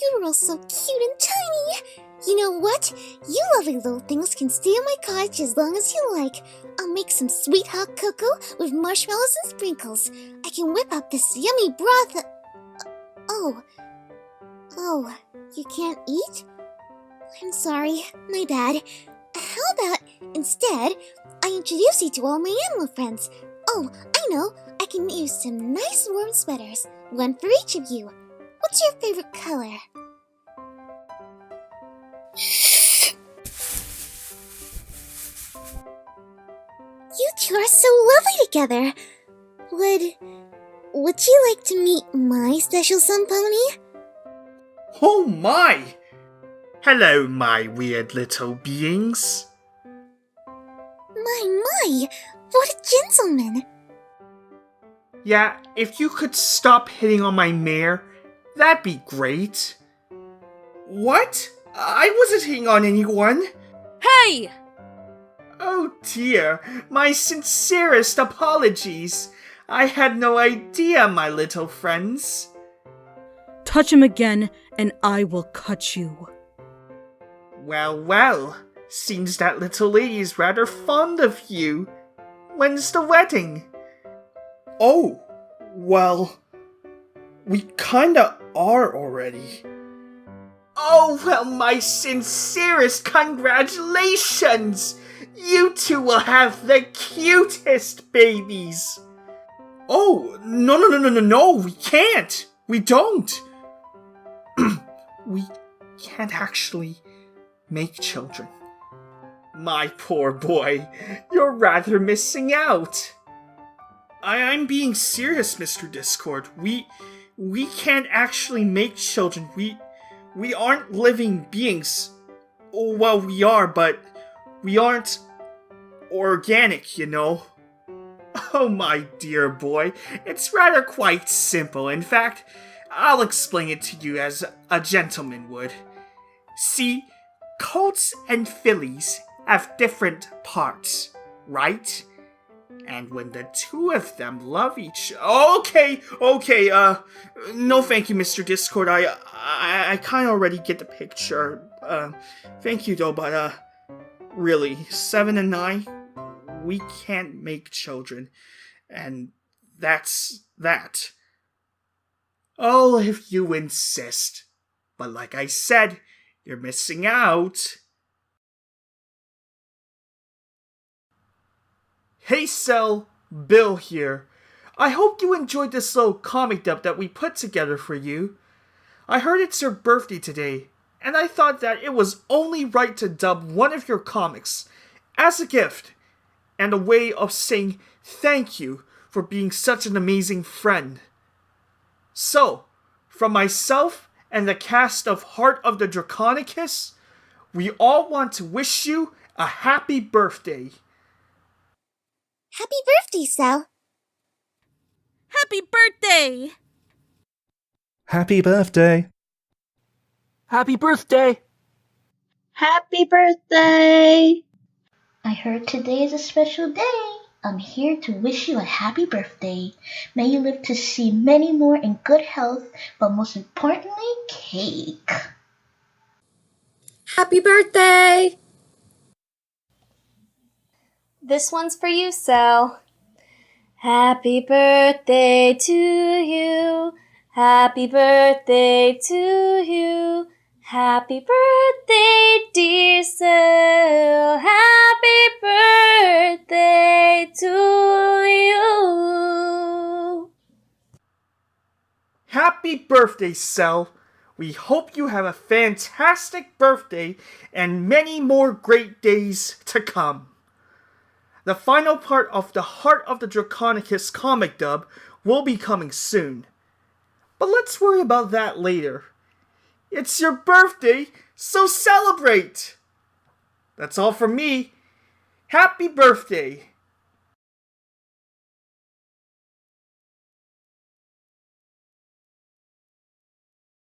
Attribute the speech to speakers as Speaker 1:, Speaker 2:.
Speaker 1: You are all so cute and tiny. You know what? You lovely little things can stay in my cottage as long as you like. I'll make some sweet hot cocoa with marshmallows and sprinkles. I can whip up this yummy broth. Oh, you can't eat? I'm sorry, my bad. How about, instead, I introduce you to all my animal friends. Oh, I know, I can use some nice warm sweaters, one for each of you. What's your favorite color? You two are so lovely together. Would you like to meet my special sun pony?
Speaker 2: Oh my! Hello, my weird little beings.
Speaker 1: My, what a gentleman.
Speaker 2: Yeah, if you could stop hitting on my mare, that'd be great. What? I wasn't hitting on anyone.
Speaker 3: Hey!
Speaker 2: Oh dear, my sincerest apologies. I had no idea, my little friends.
Speaker 3: Touch him again, and I will cut you.
Speaker 2: Well, seems that little lady is rather fond of you. When's the wedding? Oh, well, we kinda are already. Oh, well, my sincerest congratulations! You two will have the cutest babies! Oh, no, we can't! We don't! We can't actually make children. My poor boy, you're rather missing out. I'm being serious, Mr. Discord. We can't actually make children. We aren't living beings. Well, we are, but we aren't organic, you know. Oh, my dear boy, it's rather quite simple. In fact, I'll explain it to you as a gentleman would. See, colts and fillies have different parts, right? And when the two of them love each... Okay, no thank you, Mr. Discord. I kinda already get the picture. Thank you though, but, really, 7 and 9, we can't make children. And that's that. Oh, if you insist. But like I said, you're missing out. Hey Cell, Bill here. I hope you enjoyed this little comic dub that we put together for you. I heard it's your birthday today, and I thought that it was only right to dub one of your comics as a gift, and a way of saying thank you for being such an amazing friend. So, from myself and the cast of Heart of the Draconequus, we all want to wish you a happy birthday.
Speaker 1: Happy birthday, Sal.
Speaker 3: Happy birthday!
Speaker 4: Happy birthday!
Speaker 5: Happy birthday!
Speaker 6: Happy birthday! I heard today is a special day. I'm here to wish you a happy birthday. May you live to see many more in good health, but most importantly, cake.
Speaker 7: Happy birthday!
Speaker 8: This one's for you, Sal. Happy birthday to you. Happy birthday to you. Happy birthday, dear Sal. Happy birthday to you.
Speaker 2: Happy birthday, Cell. We hope you have a fantastic birthday and many more great days to come. The final part of the Heart of the Draconequus comic dub will be coming soon. But let's worry about that later. It's your birthday, so celebrate! That's all from me. Happy birthday!